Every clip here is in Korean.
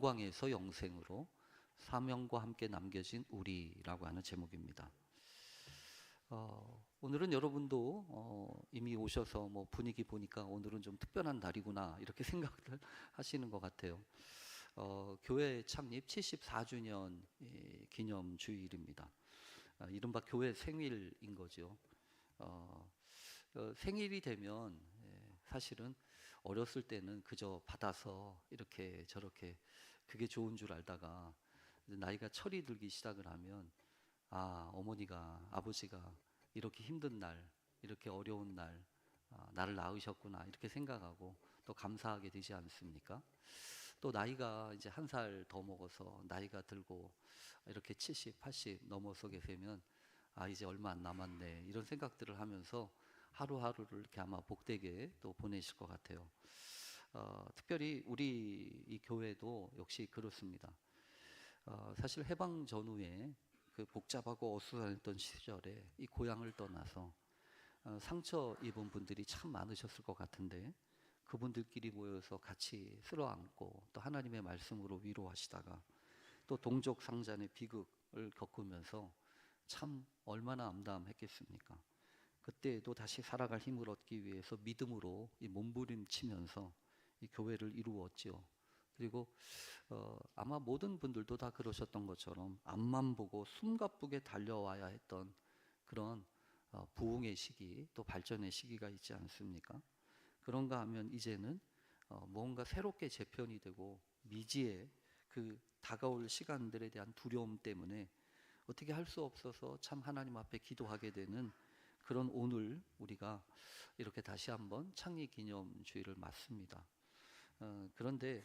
영광에서 영생으로 사명과 함께 남겨진 우리라고 하는 제목입니다. 오늘은 여러분도 이미 오셔서 뭐 분위기 보니까 오늘은 좀 특별한 날이구나 이렇게 생각을 하시는 것 같아요. 교회 창립 74주년 기념 주일입니다. 이른바 교회 생일인 거죠. 생일이 되면 사실은 어렸을 때는 그저 받아서 이렇게 저렇게 그게 좋은 줄 알다가 나이가 철이 들기 시작을 하면 어머니가 아버지가 이렇게 힘든 날, 이렇게 어려운 날 나를 낳으셨구나 이렇게 생각하고 또 감사하게 되지 않습니까? 또 나이가 이제 한 살 더 먹어서 나이가 들고 이렇게 70, 80 넘어서 계시면 이제 얼마 안 남았네 이런 생각들을 하면서 하루하루를 이렇게 아마 복되게 또 보내실 것 같아요. 특별히 우리 이 교회도 역시 그렇습니다. 사실 해방 전후에 그 복잡하고 어수선했던 시절에 이 고향을 떠나서 상처 입은 분들이 참 많으셨을 것 같은데 그분들끼리 모여서 같이 쓸어안고 또 하나님의 말씀으로 위로하시다가 또 동족 상잔의 비극을 겪으면서 참 얼마나 암담했겠습니까? 그때에도 다시 살아갈 힘을 얻기 위해서 믿음으로 이 몸부림치면서 이 교회를 이루었지요. 그리고 아마 모든 분들도 다 그러셨던 것처럼 앞만 보고 숨가쁘게 달려와야 했던 그런 부흥의 시기 또 발전의 시기가 있지 않습니까? 그런가 하면 이제는 뭔가 새롭게 재편이 되고 미지의 그 다가올 시간들에 대한 두려움 때문에 어떻게 할 수 없어서 참 하나님 앞에 기도하게 되는 그런 오늘 우리가 이렇게 다시 한번 창립 기념 주일을 맞습니다. 그런데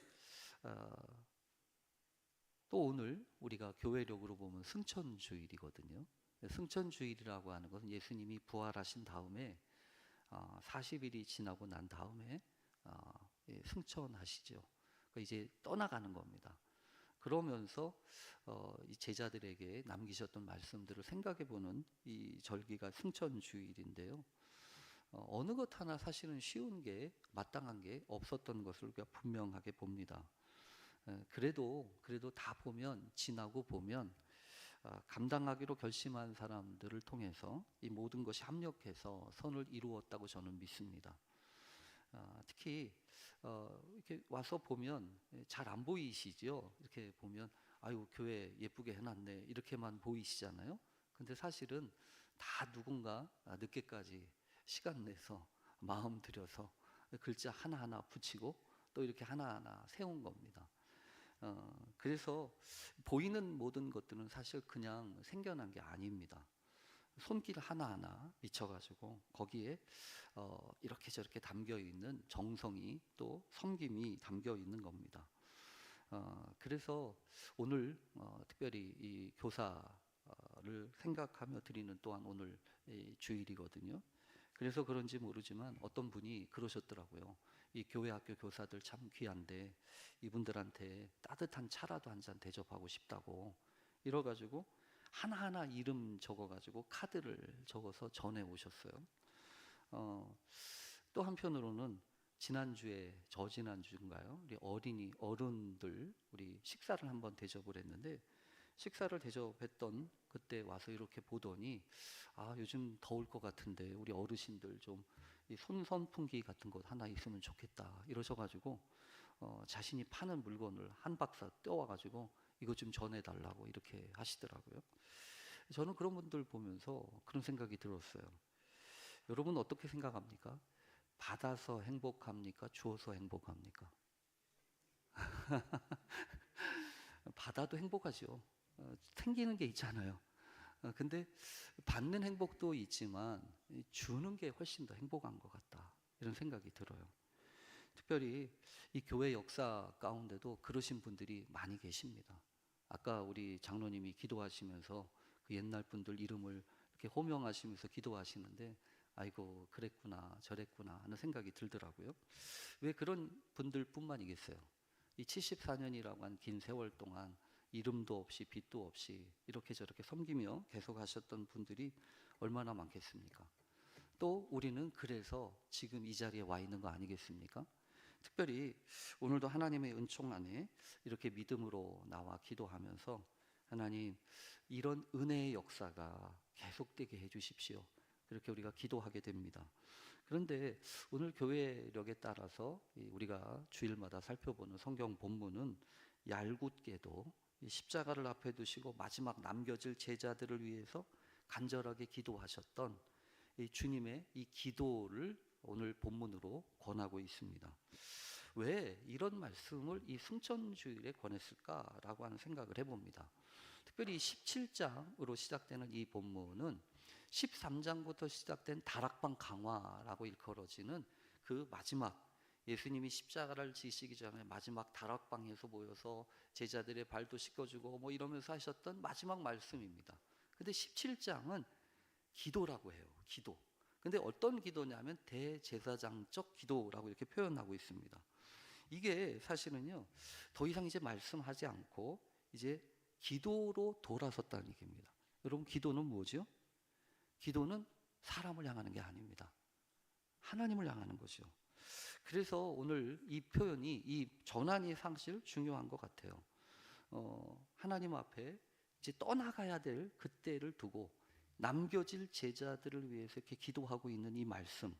또 오늘 우리가 교회력으로 보면 승천주일이거든요. 승천주일이라고 하는 것은 예수님이 부활하신 다음에 40일이 지나고 난 다음에 승천하시죠. 이제 떠나가는 겁니다. 그러면서 이 제자들에게 남기셨던 말씀들을 생각해보는 이 절기가 승천주일인데요. 어느 것 하나 사실은 쉬운 게 마땅한 게 없었던 것을 우리가 분명하게 봅니다. 그래도 다 보면 지나고 보면 감당하기로 결심한 사람들을 통해서 이 모든 것이 합력해서 선을 이루었다고 저는 믿습니다. 특히 이렇게 와서 보면 잘 안 보이시죠? 이렇게 보면 아유 교회 예쁘게 해놨네 이렇게만 보이시잖아요. 근데 사실은 다 누군가 늦게까지 시간 내서 마음 들여서 글자 하나하나 붙이고 또 이렇게 하나하나 세운 겁니다. 그래서 보이는 모든 것들은 사실 그냥 생겨난 게 아닙니다. 손길 하나하나 미쳐가지고 거기에 이렇게 저렇게 담겨있는 정성이 또 섬김이 담겨있는 겁니다. 그래서 오늘 특별히 이 교사를 생각하며 드리는 또한 오늘 이 주일이거든요. 그래서 그런지 모르지만 어떤 분이 그러셨더라고요. 이 교회 학교 교사들 참 귀한데 이분들한테 따뜻한 차라도 한 잔 대접하고 싶다고 이래가지고 하나하나 이름 적어가지고 카드를 적어서 전해 오셨어요. 또 한편으로는 지난주에 저지난주인가요? 우리 어른들 우리 식사를 한번 대접을 했는데 식사를 대접했던 그때 와서 이렇게 보더니 요즘 더울 것 같은데 우리 어르신들 좀 이 손선풍기 같은 것 하나 있으면 좋겠다 이러셔가지고 자신이 파는 물건을 한 박스 떼와가지고 이거 좀 전해달라고 이렇게 하시더라고요. 저는 그런 분들 보면서 그런 생각이 들었어요. 여러분 어떻게 생각합니까? 받아서 행복합니까? 주어서 행복합니까? 받아도 행복하죠. 생기는 게 있잖아요. 근데 받는 행복도 있지만 주는 게 훨씬 더 행복한 것 같다 이런 생각이 들어요. 특별히 이 교회 역사 가운데도 그러신 분들이 많이 계십니다. 아까 우리 장로님이 기도하시면서 그 옛날 분들 이름을 이렇게 호명하시면서 기도하시는데 아이고 그랬구나 저랬구나 하는 생각이 들더라고요. 왜 그런 분들뿐만이겠어요. 이 74년이라고 한 긴 세월 동안 이름도 없이 빛도 없이 이렇게 저렇게 섬기며 계속 하셨던 분들이 얼마나 많겠습니까? 또 우리는 그래서 지금 이 자리에 와 있는 거 아니겠습니까? 특별히 오늘도 하나님의 은총 안에 이렇게 믿음으로 나와 기도하면서 하나님 이런 은혜의 역사가 계속되게 해주십시오. 그렇게 우리가 기도하게 됩니다. 그런데 오늘 교회력에 따라서 우리가 주일마다 살펴보는 성경 본문은 얄궂게도 이 십자가를 앞에 두시고 마지막 남겨질 제자들을 위해서 간절하게 기도하셨던 이 주님의 이 기도를 오늘 본문으로 권하고 있습니다. 왜 이런 말씀을 이 승천주일에 권했을까라고 하는 생각을 해봅니다. 특별히 17장으로 시작되는 이 본문은 13장부터 시작된 다락방 강화라고 일컬어지는 그 마지막, 예수님이 십자가를 지시기 전에 마지막 다락방에서 모여서 제자들의 발도 씻겨주고 뭐 이러면서 하셨던 마지막 말씀입니다. 근데 17장은 기도라고 해요. 기도. 근데 어떤 기도냐면 대제사장적 기도라고 이렇게 표현하고 있습니다. 이게 사실은요, 더 이상 이제 말씀하지 않고 이제 기도로 돌아섰다는 얘기입니다. 여러분, 기도는 뭐죠? 기도는 사람을 향하는 게 아닙니다. 하나님을 향하는 거죠. 그래서 오늘 이 표현이, 이 전환이 사실 중요한 것 같아요. 하나님 앞에 이제 떠나가야 될 그때를 두고 남겨질 제자들을 위해서 이렇게 기도하고 있는 이 말씀.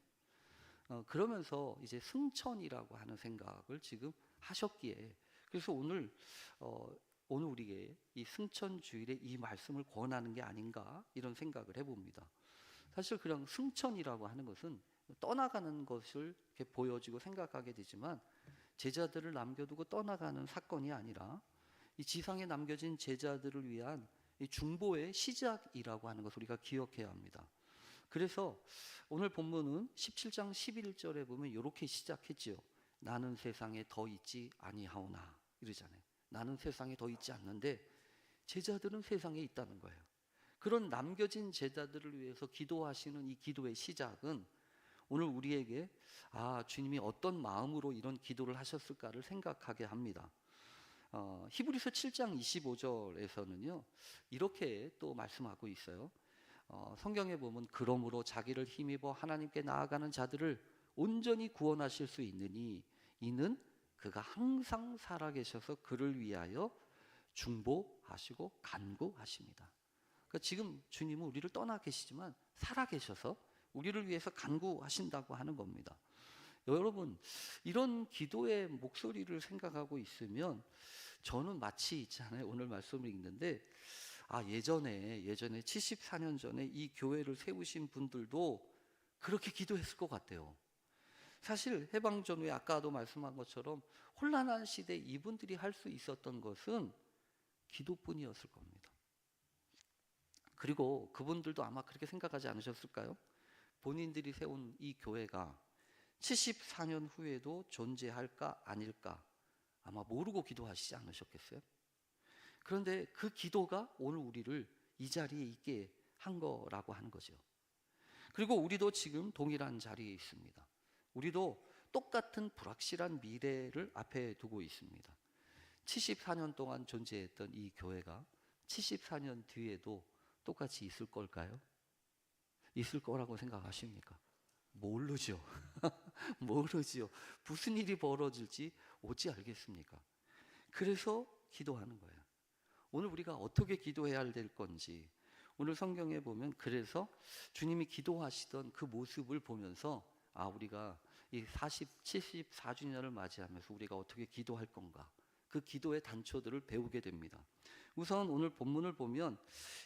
그러면서 이제 승천이라고 하는 생각을 지금 하셨기에, 그래서 오늘 우리에게 이 승천 주일에 이 말씀을 권하는 게 아닌가 이런 생각을 해봅니다. 사실 그냥 승천이라고 하는 것은 떠나가는 것을 이렇게 보여지고 생각하게 되지만 제자들을 남겨두고 떠나가는 사건이 아니라 이 지상에 남겨진 제자들을 위한 이 중보의 시작이라고 하는 것을 우리가 기억해야 합니다. 그래서 오늘 본문은 17장 11절에 보면 이렇게 시작했지요. 나는 세상에 더 있지 아니하오나 이러잖아요. 나는 세상에 더 있지 않는데 제자들은 세상에 있다는 거예요. 그런 남겨진 제자들을 위해서 기도하시는 이 기도의 시작은 오늘 우리에게 주님이 어떤 마음으로 이런 기도를 하셨을까를 생각하게 합니다. 히브리서 7장 25절에서는요 이렇게 또 말씀하고 있어요. 성경에 보면 그러므로 자기를 힘입어 하나님께 나아가는 자들을 온전히 구원하실 수 있느니 이는 그가 항상 살아계셔서 그를 위하여 중보하시고 간구하십니다. 그러니까 지금 주님은 우리를 떠나 계시지만 살아계셔서 우리를 위해서 간구하신다고 하는 겁니다. 여러분, 이런 기도의 목소리를 생각하고 있으면 저는 마치 있잖아요. 오늘 말씀을 읽는데 예전에 74년 전에 이 교회를 세우신 분들도 그렇게 기도했을 것 같아요. 사실 해방 전후에 아까도 말씀한 것처럼 혼란한 시대에 이분들이 할 수 있었던 것은 기도뿐이었을 겁니다. 그리고 그분들도 아마 그렇게 생각하지 않으셨을까요? 본인들이 세운 이 교회가 74년 후에도 존재할까 아닐까 아마 모르고 기도하시지 않으셨겠어요? 그런데 그 기도가 오늘 우리를 이 자리에 있게 한 거라고 하는 거죠. 그리고 우리도 지금 동일한 자리에 있습니다. 우리도 똑같은 불확실한 미래를 앞에 두고 있습니다. 74년 동안 존재했던 이 교회가 74년 뒤에도 똑같이 있을 걸까요? 있을 거라고 생각하십니까? 모르죠. 모르죠. 무슨 일이 벌어질지 어찌 알겠습니까? 그래서 기도하는 거예요. 오늘 우리가 어떻게 기도해야 될 건지, 오늘 성경에 보면 그래서 주님이 기도하시던 그 모습을 보면서 우리가 이 74주년을 맞이하면서 우리가 어떻게 기도할 건가, 그 기도의 단초들을 배우게 됩니다. 우선 오늘 본문을 보면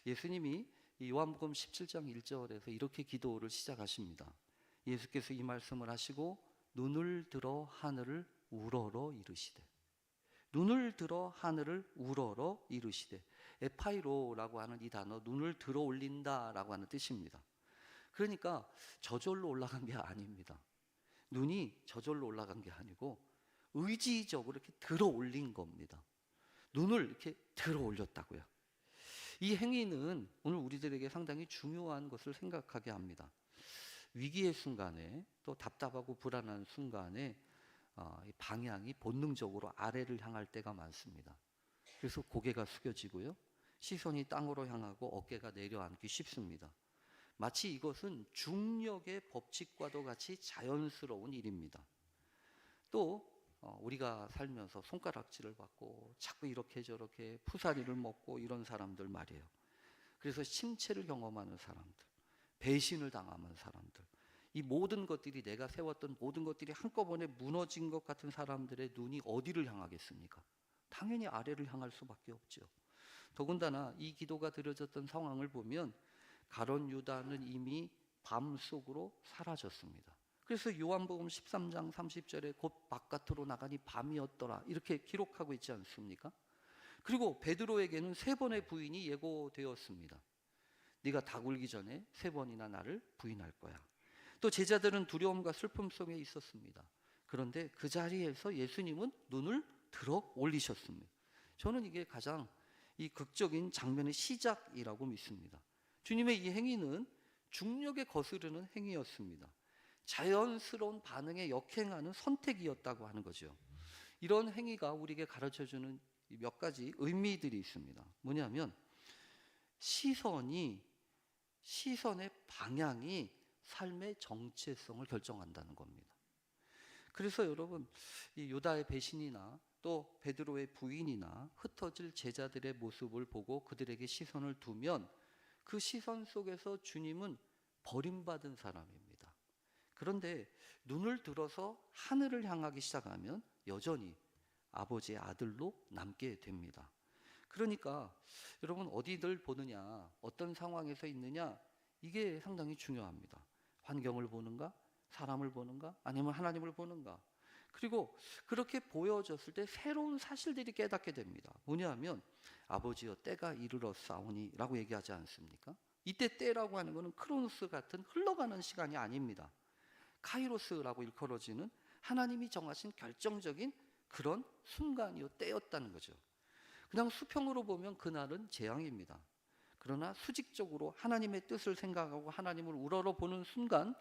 예수님이 요한복음 17장 1절에서 이렇게 기도를 시작하십니다. 예수께서 이 말씀을 하시고 눈을 들어 하늘을 우러러 이르시되, 눈을 들어 하늘을 우러러 이르시되, 에파이로라고 하는 이 단어, 눈을 들어 올린다라고 하는 뜻입니다. 그러니까 저절로 올라간 게 아닙니다. 눈이 저절로 올라간 게 아니고 의지적으로 이렇게 들어 올린 겁니다. 눈을 이렇게 들어 올렸다고요. 이 행위는 오늘 우리들에게 상당히 중요한 것을 생각하게 합니다. 위기의 순간에, 또 답답하고 불안한 순간에 방향이 본능적으로 아래를 향할 때가 많습니다. 그래서 고개가 숙여지고요, 시선이 땅으로 향하고 어깨가 내려앉기 쉽습니다. 마치 이것은 중력의 법칙과도 같이 자연스러운 일입니다. 또 우리가 살면서 손가락질을 받고 자꾸 이렇게 저렇게 푸사리를 먹고 이런 사람들 말이에요. 그래서 침체를 경험하는 사람들, 배신을 당하는 사람들, 이 모든 것들이 내가 세웠던 모든 것들이 한꺼번에 무너진 것 같은 사람들의 눈이 어디를 향하겠습니까? 당연히 아래를 향할 수밖에 없죠. 더군다나 이 기도가 드려졌던 상황을 보면 가룟 유다는 이미 밤 속으로 사라졌습니다. 그래서 요한복음 13장 30절에 곧 바깥으로 나가니 밤이었더라 이렇게 기록하고 있지 않습니까? 그리고 베드로에게는 3번의 부인이 예고되었습니다. 네가 닭 울기 전에 3번이나 나를 부인할 거야. 또 제자들은 두려움과 슬픔 속에 있었습니다. 그런데 그 자리에서 예수님은 눈을 들어 올리셨습니다. 저는 이게 가장 이 극적인 장면의 시작이라고 믿습니다. 주님의 이 행위는 중력에 거스르는 행위였습니다. 자연스러운 반응에 역행하는 선택이었다고 하는 거죠. 이런 행위가 우리에게 가르쳐주는 몇 가지 의미들이 있습니다. 뭐냐면 시선의 방향이 삶의 정체성을 결정한다는 겁니다. 그래서 여러분, 이 유다의 배신이나 또 베드로의 부인이나 흩어질 제자들의 모습을 보고 그들에게 시선을 두면 그 시선 속에서 주님은 버림받은 사람입니다. 그런데 눈을 들어서 하늘을 향하기 시작하면 여전히 아버지의 아들로 남게 됩니다. 그러니까 여러분, 어디를 보느냐, 어떤 상황에서 있느냐, 이게 상당히 중요합니다. 환경을 보는가, 사람을 보는가, 아니면 하나님을 보는가. 그리고 그렇게 보여졌을 때 새로운 사실들이 깨닫게 됩니다. 뭐냐면 아버지여 때가 이르렀사오니 라고 얘기하지 않습니까? 이때 때라고 하는 것은 크로노스 같은 흘러가는 시간이 아닙니다. 카이로스라고 일컬어지는 하나님이 정하신 결정적인 그런 순간이요, 때였다는 거죠. 그냥 수평으로 보면 그날은 재앙입니다. 그러나 수직적으로 하나님의 뜻을 생각하고 하나님을 우러러 보는 순간,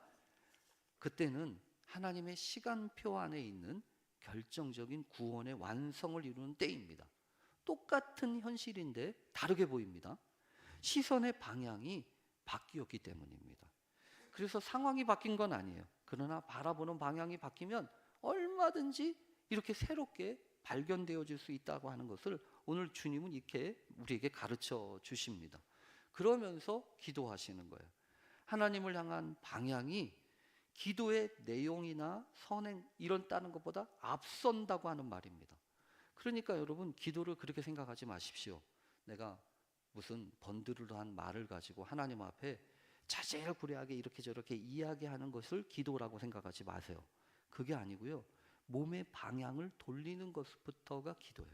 그때는 하나님의 시간표 안에 있는 결정적인 구원의 완성을 이루는 때입니다. 똑같은 현실인데 다르게 보입니다. 시선의 방향이 바뀌었기 때문입니다. 그래서 상황이 바뀐 건 아니에요. 그러나 바라보는 방향이 바뀌면 얼마든지 이렇게 새롭게 발견되어질 수 있다고 하는 것을 오늘 주님은 이렇게 우리에게 가르쳐 주십니다. 그러면서 기도하시는 거예요. 하나님을 향한 방향이 기도의 내용이나 선행 이런다는 것보다 앞선다고 하는 말입니다. 그러니까 여러분, 기도를 그렇게 생각하지 마십시오. 내가 무슨 번드르르한 말을 가지고 하나님 앞에 자질구레하게 이렇게 저렇게 이야기하는 것을 기도라고 생각하지 마세요. 그게 아니고요, 몸의 방향을 돌리는 것부터가 기도예요.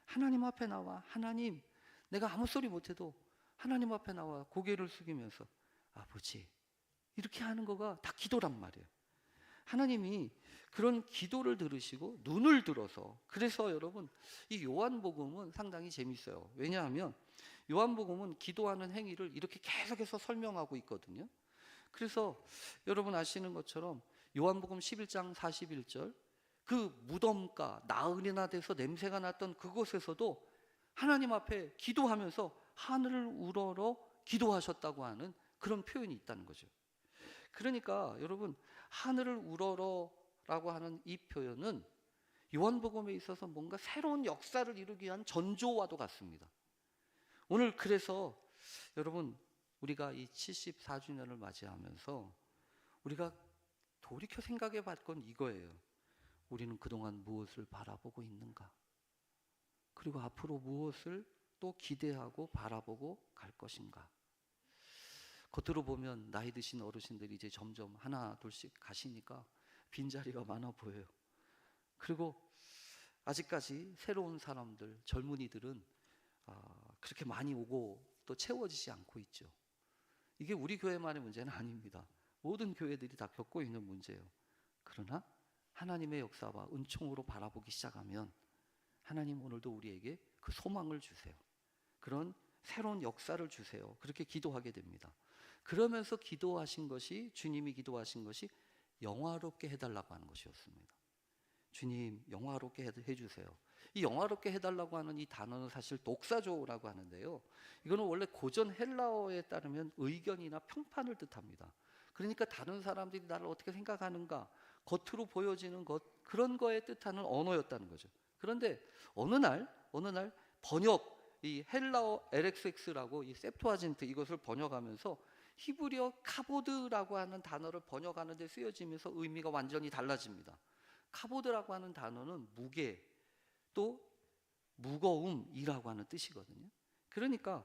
하나님 앞에 나와, 하나님, 내가 아무 소리 못해도 하나님 앞에 나와 고개를 숙이면서 아버지, 이렇게 하는 거가 다 기도란 말이에요. 하나님이 그런 기도를 들으시고 눈을 들어서, 그래서 여러분, 이 요한복음은 상당히 재밌어요. 왜냐하면 요한복음은 기도하는 행위를 이렇게 계속해서 설명하고 있거든요. 그래서 여러분 아시는 것처럼 요한복음 11장 41절, 그 무덤가 나흘이나 돼서 냄새가 났던 그곳에서도 하나님 앞에 기도하면서 하늘을 우러러 기도하셨다고 하는 그런 표현이 있다는 거죠. 그러니까 여러분, 하늘을 우러러라고 하는 이 표현은 요한복음에 있어서 뭔가 새로운 역사를 이루기 위한 전조와도 같습니다. 오늘 그래서 여러분, 우리가 이 74주년을 맞이하면서 우리가 돌이켜 생각해 볼 건 이거예요. 우리는 그동안 무엇을 바라보고 있는가? 그리고 앞으로 무엇을 또 기대하고 바라보고 갈 것인가? 겉으로 보면 나이 드신 어르신들이 이제 점점 하나 둘씩 가시니까 빈자리가 많아 보여요. 그리고 아직까지 새로운 사람들, 젊은이들은 그렇게 많이 오고 또 채워지지 않고 있죠. 이게 우리 교회만의 문제는 아닙니다. 모든 교회들이 다 겪고 있는 문제예요. 그러나 하나님의 역사와 은총으로 바라보기 시작하면 하나님 오늘도 우리에게 그 소망을 주세요. 그런 새로운 역사를 주세요. 그렇게 기도하게 됩니다. 그러면서 기도하신 것이, 주님이 기도하신 것이 영화롭게 해달라고 하는 것이었습니다. 주님, 영화롭게 해주세요. 이 영화롭게 해달라고 하는 이 단어는 사실 독사조라고 하는데요, 이거는 원래 고전 헬라어에 따르면 의견이나 평판을 뜻합니다. 그러니까 다른 사람들이 나를 어떻게 생각하는가, 겉으로 보여지는 것, 그런 거에 뜻하는 언어였다는 거죠. 그런데 어느 날 번역, 이 헬라어 LXX라고 이 septuagin트 이것을 번역하면서 히브리어 카보드라고 하는 단어를 번역하는 데 쓰여지면서 의미가 완전히 달라집니다. 카보드라고 하는 단어는 무게, 또 무거움이라고 하는 뜻이거든요. 그러니까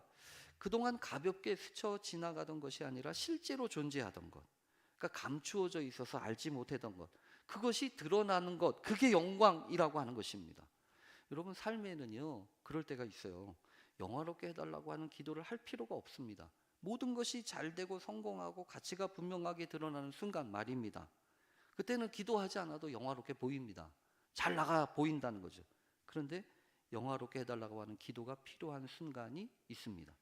그동안 가볍게 스쳐 지나가던 것이 아니라 실제로 존재하던 것, 그러니까 감추어져 있어서 알지 못했던 것, 그것이 드러나는 것, 그게 영광이라고 하는 것입니다. 여러분, 삶에는요 그럴 때가 있어요. 영화롭게 해달라고 하는 기도를 할 필요가 없습니다. 모든 것이 잘 되고 성공하고 가치가 분명하게 드러나는 순간 말입니다. 그때는 기도하지 않아도 영화롭게 보입니다. 잘 나가 보인다는 거죠. 그런데 영화롭게 해달라고 하는 기도가 필요한 순간이 있습니다.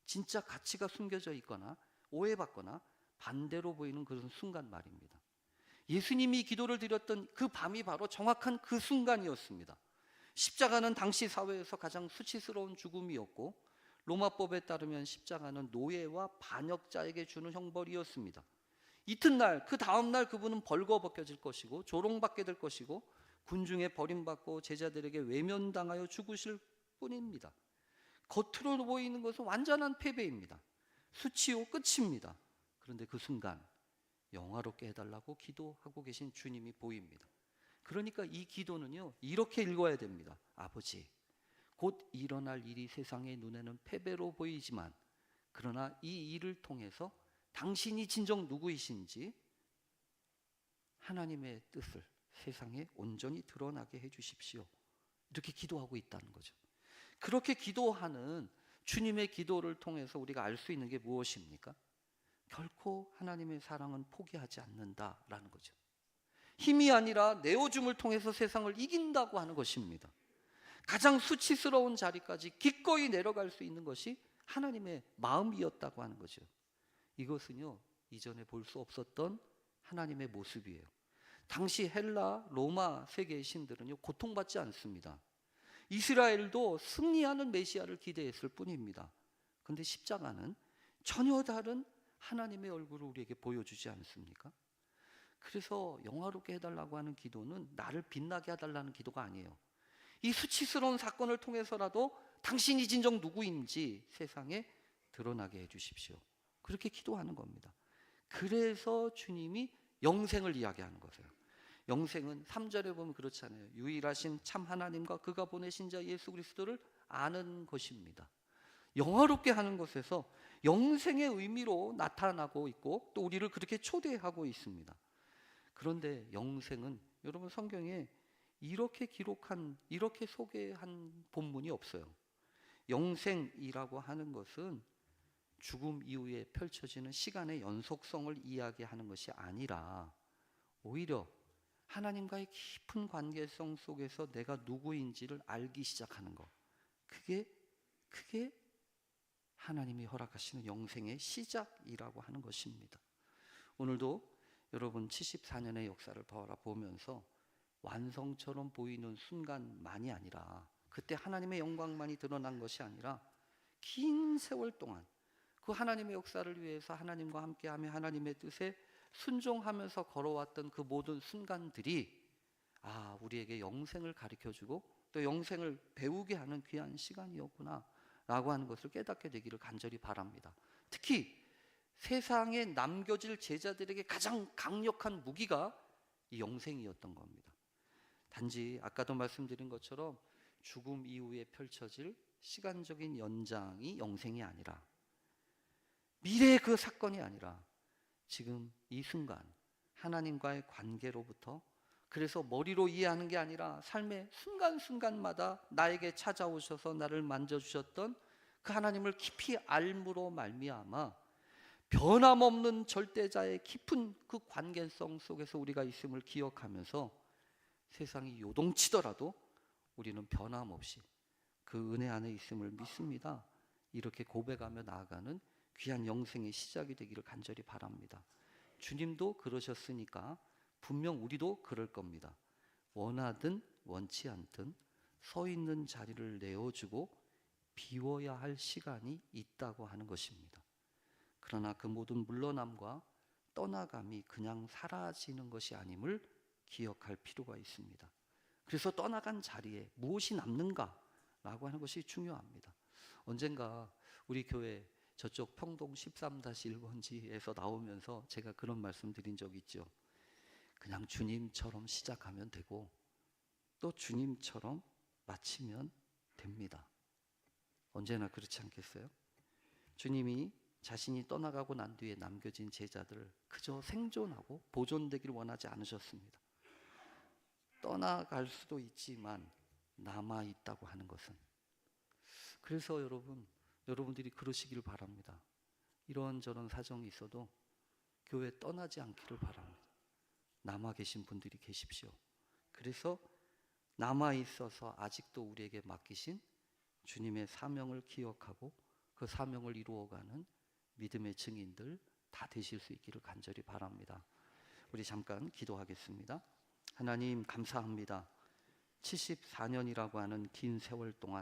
진짜 가치가 숨겨져 있거나 오해받거나 반대로 보이는 그런 순간 말입니다. 예수님이 기도를 드렸던 그 밤이 바로 정확한 그 순간이었습니다. 십자가는 당시 사회에서 가장 수치스러운 죽음이었고, 로마법에 따르면 십자가는 노예와 반역자에게 주는 형벌이었습니다. 이튿날, 그 다음날 그분은 벌거벗겨질 것이고 조롱받게 될 것이고 군중에 버림받고 제자들에게 외면당하여 죽으실 뿐입니다. 겉으로 보이는 것은 완전한 패배입니다. 수치요, 끝입니다. 그런데 그 순간 영화롭게 해달라고 기도하고 계신 주님이 보입니다. 그러니까 이 기도는요 이렇게 읽어야 됩니다. 아버지, 곧 일어날 일이 세상의 눈에는 패배로 보이지만 그러나 이 일을 통해서 당신이 진정 누구이신지 하나님의 뜻을 세상에 온전히 드러나게 해주십시오. 이렇게 기도하고 있다는 거죠. 그렇게 기도하는 주님의 기도를 통해서 우리가 알 수 있는 게 무엇입니까? 결코 하나님의 사랑은 포기하지 않는다라는 거죠. 힘이 아니라 내어줌을 통해서 세상을 이긴다고 하는 것입니다. 가장 수치스러운 자리까지 기꺼이 내려갈 수 있는 것이 하나님의 마음이었다고 하는 거죠. 이것은요 이전에 볼 수 없었던 하나님의 모습이에요. 당시 헬라, 로마 세계의 신들은요 고통받지 않습니다. 이스라엘도 승리하는 메시아를 기대했을 뿐입니다. 그런데 십자가는 전혀 다른 하나님의 얼굴을 우리에게 보여주지 않습니까? 그래서 영화롭게 해달라고 하는 기도는 나를 빛나게 해달라는 기도가 아니에요. 이 수치스러운 사건을 통해서라도 당신이 진정 누구인지 세상에 드러나게 해주십시오. 그렇게 기도하는 겁니다. 그래서 주님이 영생을 이야기하는 거예요. 영생은 3절에 보면 그렇잖아요. 유일하신 참 하나님과 그가 보내신 자 예수 그리스도를 아는 것입니다. 영화롭게 하는 것에서 영생의 의미로 나타나고 있고 또 우리를 그렇게 초대하고 있습니다. 그런데 영생은 여러분 성경에 이렇게 기록한, 이렇게 소개한 본문이 없어요. 영생이라고 하는 것은 죽음 이후에 펼쳐지는 시간의 연속성을 이야기하는 것이 아니라 오히려 하나님과의 깊은 관계성 속에서 내가 누구인지를 알기 시작하는 것, 그게 하나님이 허락하시는 영생의 시작이라고 하는 것입니다. 오늘도 여러분 74년의 역사를 바라보면서 완성처럼 보이는 순간만이 아니라, 그때 하나님의 영광만이 드러난 것이 아니라 긴 세월 동안 그 하나님의 역사를 위해서 하나님과 함께하며 하나님의 뜻에 순종하면서 걸어왔던 그 모든 순간들이 우리에게 영생을 가르쳐주고 또 영생을 배우게 하는 귀한 시간이었구나 라고 하는 것을 깨닫게 되기를 간절히 바랍니다. 특히 세상에 남겨질 제자들에게 가장 강력한 무기가 이 영생이었던 겁니다. 단지 아까도 말씀드린 것처럼 죽음 이후에 펼쳐질 시간적인 연장이 영생이 아니라, 미래의 그 사건이 아니라 지금 이 순간 하나님과의 관계로부터, 그래서 머리로 이해하는 게 아니라 삶의 순간순간마다 나에게 찾아오셔서 나를 만져주셨던 그 하나님을 깊이 알므로 말미암아 변함없는 절대자의 깊은 그 관계성 속에서 우리가 있음을 기억하면서 세상이 요동치더라도 우리는 변함없이 그 은혜 안에 있음을 믿습니다. 이렇게 고백하며 나아가는 귀한 영생의 시작이 되기를 간절히 바랍니다. 주님도 그러셨으니까 분명 우리도 그럴 겁니다. 원하든 원치 않든 서 있는 자리를 내어주고 비워야 할 시간이 있다고 하는 것입니다. 그러나 그 모든 물러남과 떠나감이 그냥 사라지는 것이 아님을 기억할 필요가 있습니다. 그래서 떠나간 자리에 무엇이 남는가라고 하는 것이 중요합니다. 언젠가 우리 교회 저쪽 평동 13-1번지에서 나오면서 제가 그런 말씀 드린 적 있죠. 그냥 주님처럼 시작하면 되고 또 주님처럼 마치면 됩니다. 언제나 그렇지 않겠어요? 주님이 자신이 떠나가고 난 뒤에 남겨진 제자들을 그저 생존하고 보존되기를 원하지 않으셨습니다. 떠나갈 수도 있지만 남아있다고 하는 것은, 그래서 여러분들이 그러시기를 바랍니다. 이런저런 사정이 있어도 교회 떠나지 않기를 바랍니다. 남아 계신 분들이 계십시오. 그래서 남아 있어서 아직도 우리에게 맡기신 주님의 사명을 기억하고 그 사명을 이루어가는 믿음의 증인들 다 되실 수 있기를 간절히 바랍니다. 우리 잠깐 기도하겠습니다. 하나님 감사합니다. 74년이라고 하는 긴 세월 동안